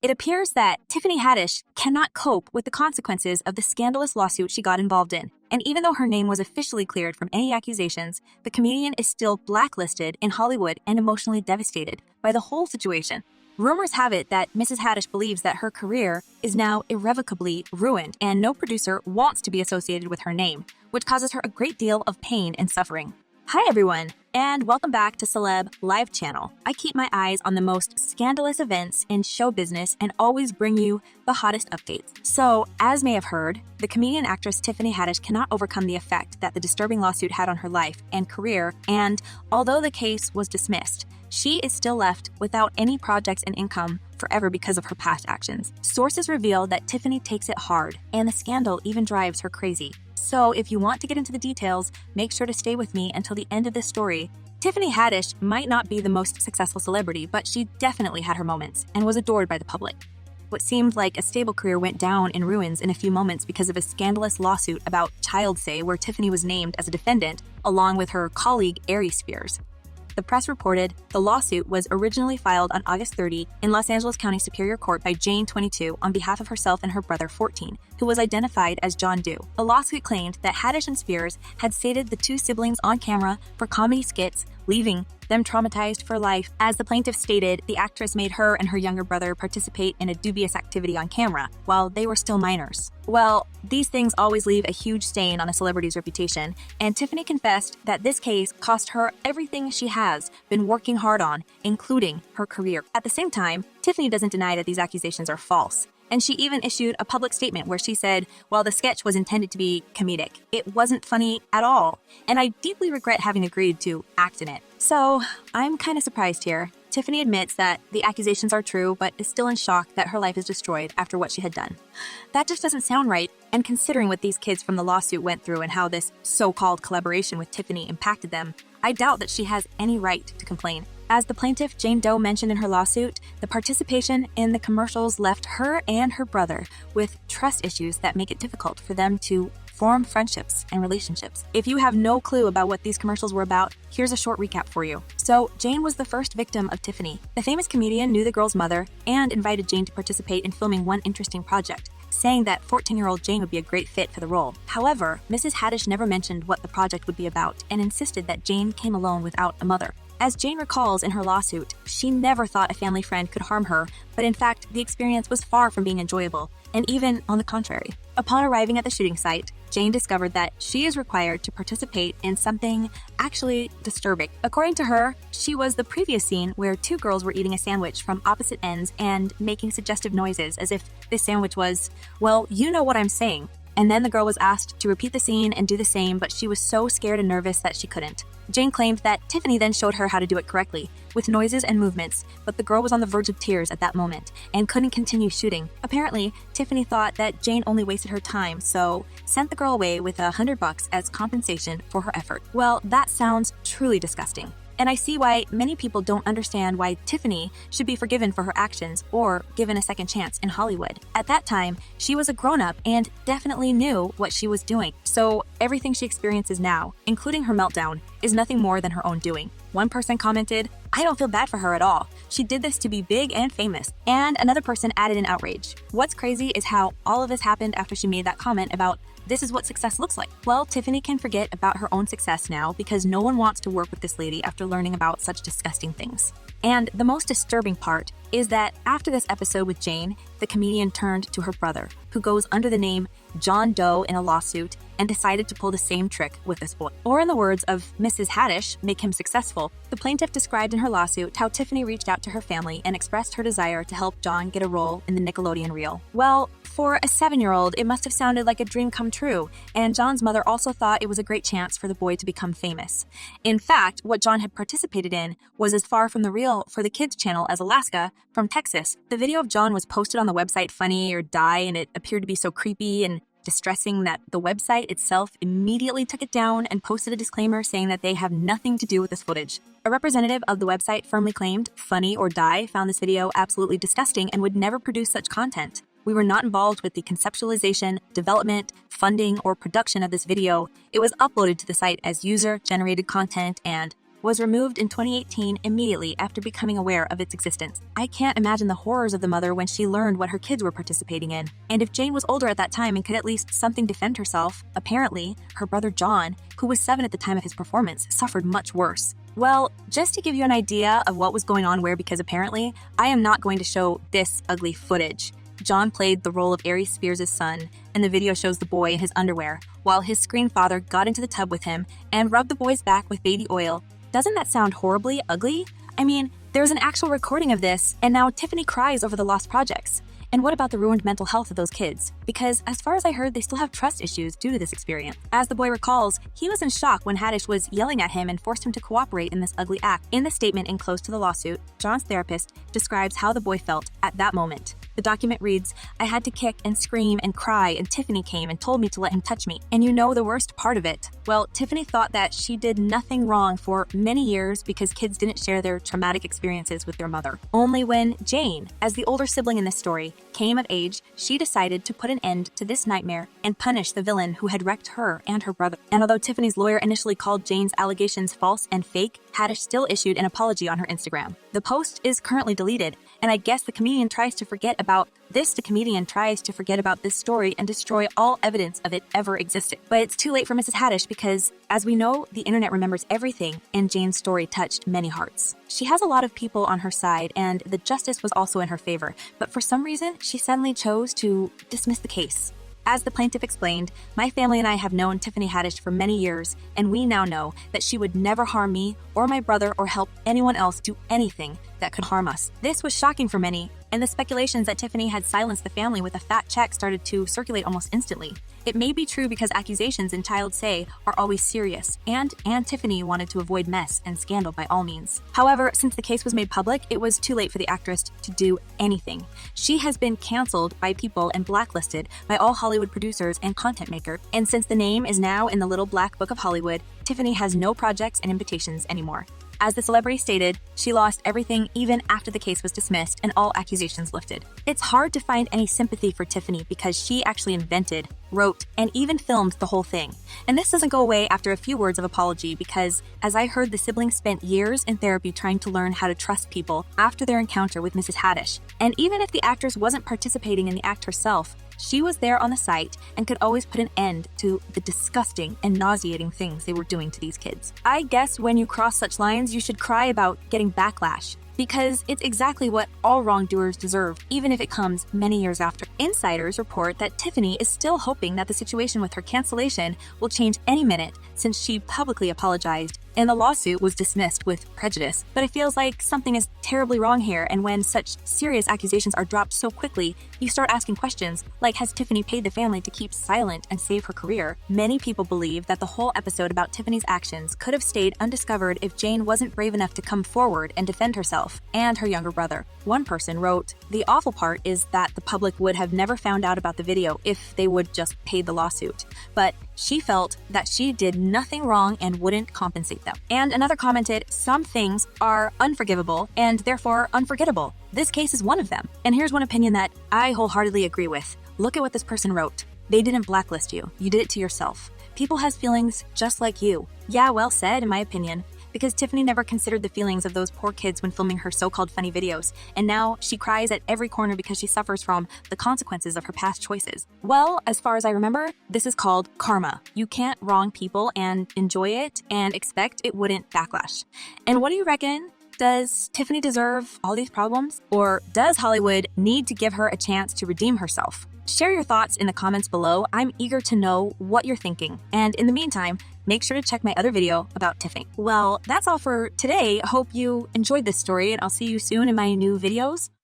It appears that Tiffany Haddish cannot cope with the consequences of the scandalous lawsuit she got involved in. And even though her name was officially cleared from any accusations, the comedian is still blacklisted in Hollywood and emotionally devastated by the whole situation. Rumors have it that Mrs. Haddish believes that her career is now irrevocably ruined and no producer wants to be associated with her name, which causes her a great deal of pain and suffering. Hi everyone, and welcome back to Celeb Live Channel. I keep my eyes on the most scandalous events in show business and always bring you the hottest updates. So, as may have heard, the comedian actress Tiffany Haddish cannot overcome the effect that the disturbing lawsuit had on her life and career, and although the case was dismissed, she is still left without any projects and income forever because of her past actions. Sources reveal that Tiffany takes it hard, and the scandal even drives her crazy. So if you want to get into the details, make sure to stay with me until the end of this story. Tiffany Haddish might not be the most successful celebrity, but she definitely had her moments and was adored by the public. What seemed like a stable career went down in ruins in a few moments because of a scandalous lawsuit about child say where Tiffany was named as a defendant along with her colleague Aries. The press reported the lawsuit was originally filed on August 30 in Los Angeles County Superior Court by Jane, 22, on behalf of herself and her brother, 14, who was identified as John Doe. The lawsuit claimed that Haddish and Spears had sated the two siblings on camera for comedy skits, leaving them traumatized for life. As the plaintiff stated, the actress made her and her younger brother participate in a dubious activity on camera while they were still minors. Well, these things always leave a huge stain on a celebrity's reputation, and Tiffany confessed that this case cost her everything she has been working hard on, including her career. At the same time, Tiffany doesn't deny that these accusations are false. And she even issued a public statement where she said, while the sketch was intended to be comedic, it wasn't funny at all, and I deeply regret having agreed to act in it. So, I'm kind of surprised here. Tiffany admits that the accusations are true, but is still in shock that her life is destroyed after what she had done. That just doesn't sound right, and considering what these kids from the lawsuit went through and how this so-called collaboration with Tiffany impacted them, I doubt that she has any right to complain. As the plaintiff Jane Doe mentioned in her lawsuit, the participation in the commercials left her and her brother with trust issues that make it difficult for them to form friendships and relationships. If you have no clue about what these commercials were about, here's a short recap for you. So, Jane was the first victim of Tiffany. The famous comedian knew the girl's mother and invited Jane to participate in filming one interesting project, saying that 14-year-old Jane would be a great fit for the role. However, Mrs. Haddish never mentioned what the project would be about and insisted that Jane came alone without a mother. As Jane recalls in her lawsuit, she never thought a family friend could harm her, but in fact, the experience was far from being enjoyable, and even on the contrary. Upon arriving at the shooting site, Jane discovered that she is required to participate in something actually disturbing. According to her, she was the previous scene where two girls were eating a sandwich from opposite ends and making suggestive noises as if this sandwich was, well, you know what I'm saying. And then the girl was asked to repeat the scene and do the same, but she was so scared and nervous that she couldn't. Jane claimed that Tiffany then showed her how to do it correctly, with noises and movements, but the girl was on the verge of tears at that moment and couldn't continue shooting. Apparently, Tiffany thought that Jane only wasted her time, so sent the girl away with $100 as compensation for her effort. Well, that sounds truly disgusting. And I see why many people don't understand why Tiffany should be forgiven for her actions or given a second chance in Hollywood. At that time, she was a grown-up and definitely knew what she was doing. So everything she experiences now, including her meltdown, is nothing more than her own doing. One person commented, "I don't feel bad for her at all. She did this to be big and famous." And another person added in outrage. What's crazy is how all of this happened after she made that comment about this is what success looks like. Well, Tiffany can forget about her own success now because no one wants to work with this lady after learning about such disgusting things. And the most disturbing part is that after this episode with Jane, the comedian turned to her brother, who goes under the name John Doe in a lawsuit, and decided to pull the same trick with this boy. Or in the words of Mrs. Haddish, make him successful. The plaintiff described in her lawsuit how Tiffany reached out to her family and expressed her desire to help John get a role in the Nickelodeon reel. Well, for a 7-year-old, it must have sounded like a dream come true, and John's mother also thought it was a great chance for the boy to become famous. In fact, what John had participated in was as far from the real for the kids channel as Alaska from Texas. The video of John was posted on the website Funny or Die, and it appeared to be so creepy and distressing that the website itself immediately took it down and posted a disclaimer saying that they have nothing to do with this footage. A representative of the website firmly claimed Funny or Die found this video absolutely disgusting and would never produce such content. We were not involved with the conceptualization, development, funding, or production of this video. It was uploaded to the site as user-generated content and was removed in 2018 immediately after becoming aware of its existence. I can't imagine the horrors of the mother when she learned what her kids were participating in. And if Jane was older at that time and could at least something defend herself, apparently, her brother John, who was 7 at the time of his performance, suffered much worse. Well, just to give you an idea of what was going on where, because apparently, I am not going to show this ugly footage. John played the role of Aries Spears' son, and the video shows the boy in his underwear, while his screen father got into the tub with him and rubbed the boy's back with baby oil. Doesn't that sound horribly ugly? I mean, there's an actual recording of this, and now Tiffany cries over the lost projects. And what about the ruined mental health of those kids? Because as far as I heard, they still have trust issues due to this experience. As the boy recalls, he was in shock when Haddish was yelling at him and forced him to cooperate in this ugly act. In the statement enclosed to the lawsuit, John's therapist describes how the boy felt at that moment. The document reads, "I had to kick and scream and cry, and Tiffany came and told me to let him touch me. And you know the worst part of it? Well, Tiffany thought that she did nothing wrong for many years because kids didn't share their traumatic experiences with their mother. Only when Jane, as the older sibling in this story, came of age, she decided to put an end to this nightmare and punish the villain who had wrecked her and her brother." And although Tiffany's lawyer initially called Jane's allegations false and fake, Haddish still issued an apology on her Instagram. The post is currently deleted, and I guess the comedian tries to forget about this story and destroy all evidence of it ever existed. But it's too late for Mrs. Haddish because, as we know, the internet remembers everything, and Jane's story touched many hearts. She has a lot of people on her side, and the justice was also in her favor, but for some reason, she suddenly chose to dismiss the case. As the plaintiff explained, "My family and I have known Tiffany Haddish for many years, and we now know that she would never harm me or my brother or help anyone else do anything that could harm us." This was shocking for many, and the speculations that Tiffany had silenced the family with a fat check started to circulate almost instantly. It may be true because accusations in Child Say are always serious, and Tiffany wanted to avoid mess and scandal by all means. However, since the case was made public, it was too late for the actress to do anything. She has been canceled by people and blacklisted by all Hollywood producers and content makers, and since the name is now in the little black book of Hollywood, Tiffany has no projects and invitations anymore. As the celebrity stated, she lost everything even after the case was dismissed and all accusations lifted. It's hard to find any sympathy for Tiffany because she actually invented, wrote, and even filmed the whole thing. And this doesn't go away after a few words of apology because, as I heard, the siblings spent years in therapy trying to learn how to trust people after their encounter with Mrs. Haddish. And even if the actress wasn't participating in the act herself, she was there on the site and could always put an end to the disgusting and nauseating things they were doing to these kids. I guess when you cross such lines, you should cry about getting backlash, because it's exactly what all wrongdoers deserve, even if it comes many years after. Insiders report that Tiffany is still hoping that the situation with her cancellation will change any minute since she publicly apologized and the lawsuit was dismissed with prejudice. But it feels like something is terribly wrong here, and when such serious accusations are dropped so quickly, you start asking questions like, has Tiffany paid the family to keep silent and save her career? Many people believe that the whole episode about Tiffany's actions could have stayed undiscovered if Jane wasn't brave enough to come forward and defend herself and her younger brother. One person wrote, "The awful part is that the public would have never found out about the video if they would just pay the lawsuit. But she felt that she did nothing wrong and wouldn't compensate them." And another commented, "Some things are unforgivable and therefore unforgettable. This case is one of them." And here's one opinion that I wholeheartedly agree with. Look at what this person wrote. "They didn't blacklist you. You did it to yourself. People has feelings just like you." Yeah, well said, in my opinion. Because Tiffany never considered the feelings of those poor kids when filming her so-called funny videos, and now she cries at every corner because she suffers from the consequences of her past choices. Well, as far as I remember, this is called karma. You can't wrong people and enjoy it and expect it wouldn't backlash. And what do you reckon? Does Tiffany deserve all these problems? Or does Hollywood need to give her a chance to redeem herself? Share your thoughts in the comments below. I'm eager to know what you're thinking. And in the meantime, make sure to check my other video about Tiffany. Well, that's all for today. I hope you enjoyed this story, and I'll see you soon in my new videos.